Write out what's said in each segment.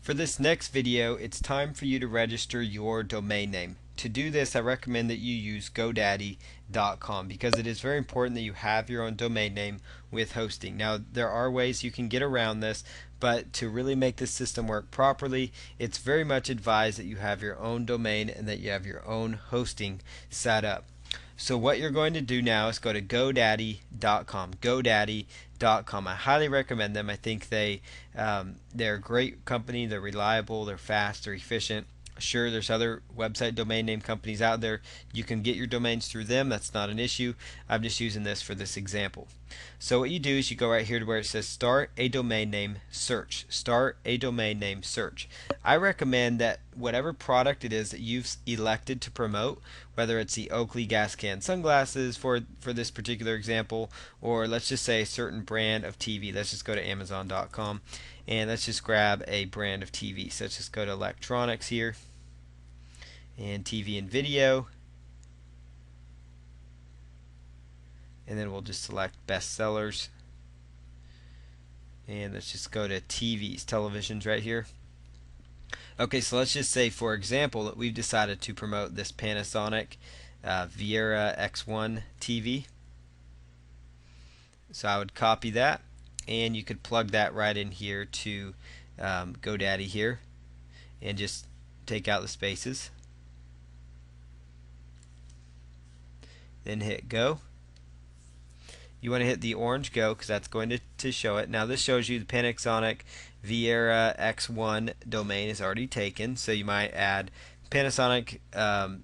For this next video, it's time for you to register your domain name. To do this, I recommend that you use GoDaddy.com because it is very important that you have your own domain name with hosting. Now, there are ways you can get around this, but to really make this system work properly, it's very much advised that you have your own domain and that you have your own hosting set up. So what you're going to do now is go to GoDaddy.com. GoDaddy.com. I highly recommend them. I think they're a great company. They're reliable. They're fast. They're efficient. Sure, there's other website domain name companies out there. You can get your domains through them. That's not an issue. I'm just using this for this example. So what you do is you go right here to where it says start a domain name search. Start a domain name search. I recommend that whatever product it is that you've elected to promote, whether it's the Oakley gas can sunglasses for this particular example, or let's just say a certain brand of TV. Let's just go to Amazon.com and let's just grab a brand of TV. So let's just go to electronics here and TV and video, and then we'll just select best sellers, and let's just go to TVs, televisions right here. Okay, so let's just say, for example, that we've decided to promote this Panasonic Viera X1 TV. So I would copy that, and you could plug that right in here to GoDaddy here, and just take out the spaces. Then hit go. You want to hit the orange go because that's going to show it. Now this shows you the Panasonic Viera X1 domain is already taken, so you might add Panasonic Viera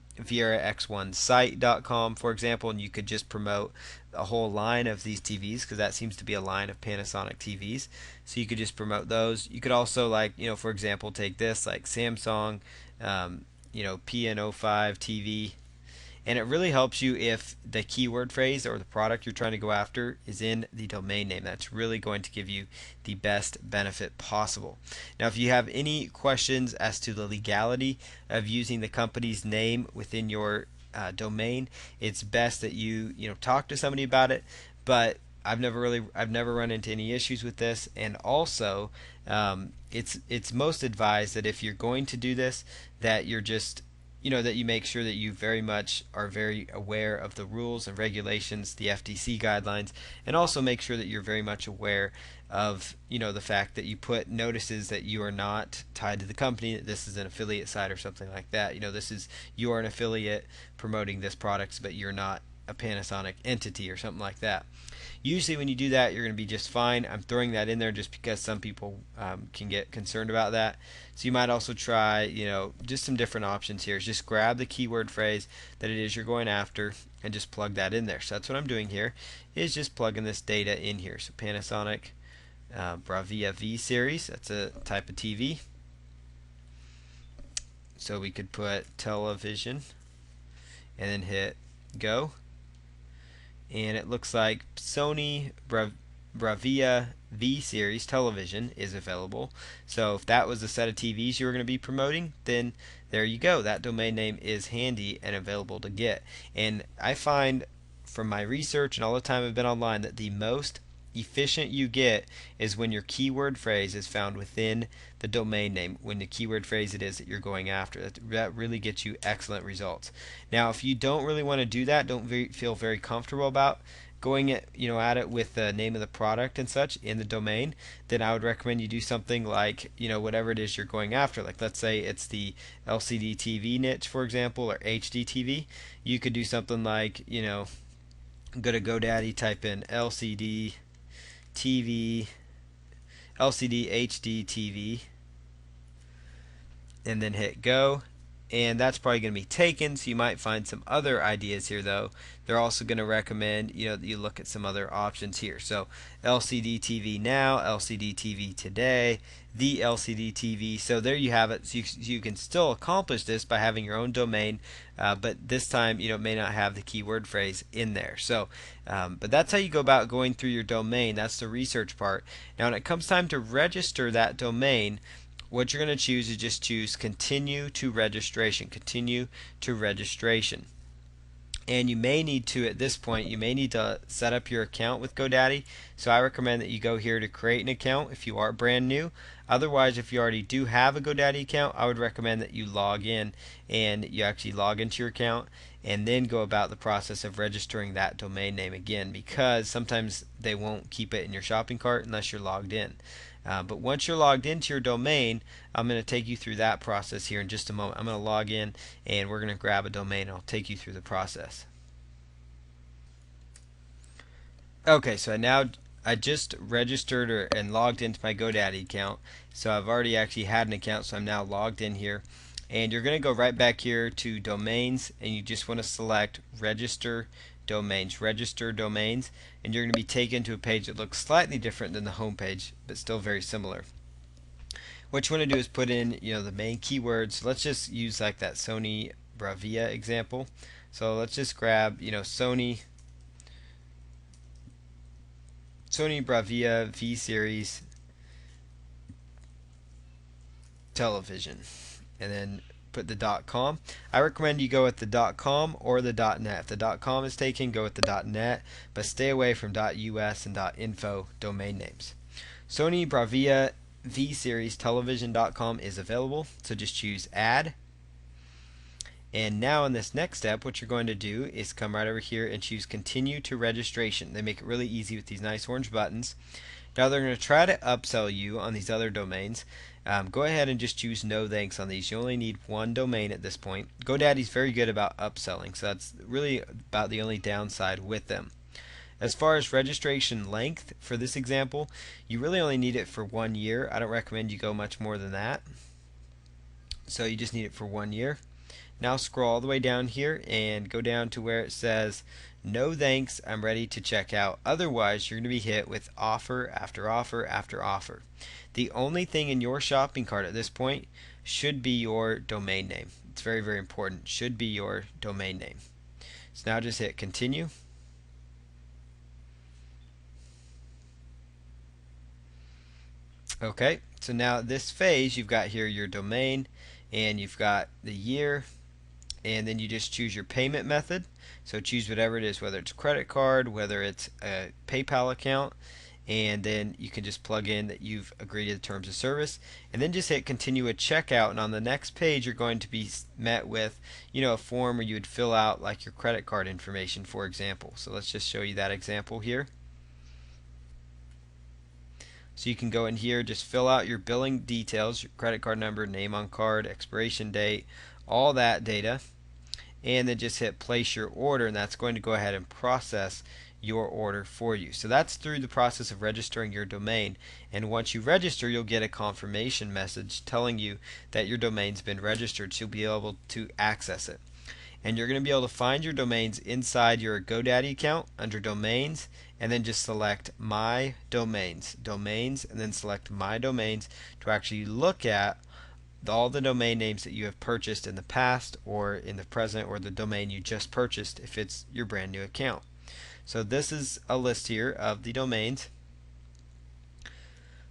X1 site.com, for example, and you could just promote a whole line of these TVs because that seems to be a line of Panasonic TVs. So you could just promote those. You could also, like, for example, take this like Samsung PN05 TV. And it really helps you if the keyword phrase or the product you're trying to go after is in the domain name. That's really going to give you the best benefit possible. Now, if you have any questions as to the legality of using the company's name within your domain, it's best that you talk to somebody about it. But I've never run into any issues with this, and also it's most advised that if you're going to do this, that you're just that you make sure that you very much are very aware of the rules and regulations, the FTC guidelines, and also make sure that you're very much aware of the fact that you put notices that you are not tied to the company, that this is an affiliate site or something like that. You are an affiliate promoting this product, but you're not a Panasonic entity or something like that. Usually when you do that, you're going to be just fine. I'm throwing that in there just because some people can get concerned about that. So you might also try, just some different options here. Just grab the keyword phrase that it is you're going after and just plug that in there. So that's what I'm doing here, is just plugging this data in here. So Panasonic Bravia V series, that's a type of TV. So we could put television and then hit go. And it looks like Sony Bravia V series television is available. So if that was the set of TVs you were going to be promoting, then there you go. That domain name is handy and available to get. And I find from my research and all the time I've been online that the most efficient you get is when your keyword phrase is found within the domain name, when the keyword phrase it is that you're going after. That really gets you excellent results. Now, if you don't really want to do that, don't feel very comfortable about going at it with the name of the product and such in the domain, then I would recommend you do something like whatever it is you're going after. Like, let's say it's the LCD TV niche, for example, or HD TV. You could do something like go to GoDaddy, type in LCD TV, LCD HD TV, and then hit go. And that's probably going to be taken, so you might find some other ideas here though. They're also going to recommend that you look at some other options here. So LCD TV now, LCD TV today, the LCD TV. So there you have it. So you can still accomplish this by having your own domain, but this time it may not have the keyword phrase in there. So but that's how you go about going through your domain. That's the research part. Now when it comes time to register that domain, what you're going to choose is just choose continue to registration. Continue to registration. And you may need to, at this point, you may need to set up your account with GoDaddy. So I recommend that you go here to create an account if you are brand new. Otherwise, if you already do have a GoDaddy account, I would recommend that you log in and you actually log into your account and then go about the process of registering that domain name again, because sometimes they won't keep it in your shopping cart unless you're logged in. But once you're logged into your domain, I'm going to take you through that process here in just a moment. I'm going to log in and we're going to grab a domain and I'll take you through the process. Okay, so I just registered and logged into my GoDaddy account. So I've already actually had an account, so I'm now logged in here. And you're going to go right back here to domains, and you just want to select register domains, and you're going to be taken to a page that looks slightly different than the home page, but still very similar. What you want to do is put in, the main keywords. Let's just use like that Sony Bravia example. So let's just grab, Sony Bravia V Series television, and then put the .com. I recommend you go with the .com or the .net. If the .com is taken, go with the .net, but stay away from .us and .info domain names. Sony Bravia V Series television.com is available, so just choose add. And now in this next step, what you're going to do is come right over here and choose continue to registration. They make it really easy with these nice orange buttons. Now they're going to try to upsell you on these other domains. Go ahead and just choose no thanks on these. You only need one domain at this point. GoDaddy's very good about upselling, so that's really about the only downside with them. As far as registration length for this example, you really only need it for 1 year. I don't recommend you go much more than that. So you just need it for 1 year. Now scroll all the way down here and go down to where it says no thanks, I'm ready to check out. Otherwise, you're going to be hit with offer after offer after offer. The only thing in your shopping cart at this point should be your domain name. It's very, very important. Should be your domain name. So now just hit continue. Okay, so now this phase, you've got here your domain and you've got the year, and then you just choose your payment method. So choose whatever it is, whether it's a credit card, whether it's a PayPal account, and then you can just plug in that you've agreed to the terms of service, and then just hit continue at checkout. And on the next page, you're going to be met with, a form where you would fill out like your credit card information, for example. So let's just show you that example here. So you can go in here, just fill out your billing details, your credit card number, name on card, expiration date, all that data, and then just hit place your order, and that's going to go ahead and process your order for you. So that's through the process of registering your domain, and once you register, you'll get a confirmation message telling you that your domain's been registered, so you'll be able to access it. And you're going to be able to find your domains inside your GoDaddy account under domains, and then just select my domains, and then select my domains to actually look at all the domain names that you have purchased in the past or in the present, or the domain you just purchased if it's your brand new account. So this is a list here of the domains.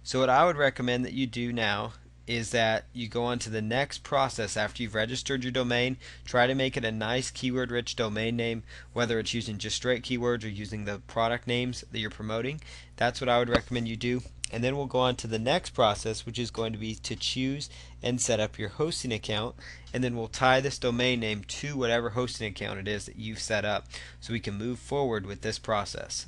So what I would recommend that you do now is that you go on to the next process after you've registered your domain. Try to make it a nice keyword rich domain name, whether it's using just straight keywords or using the product names that you're promoting. That's what I would recommend you do. And then we'll go on to the next process, which is going to be to choose and set up your hosting account, and then we'll tie this domain name to whatever hosting account it is that you've set up so we can move forward with this process.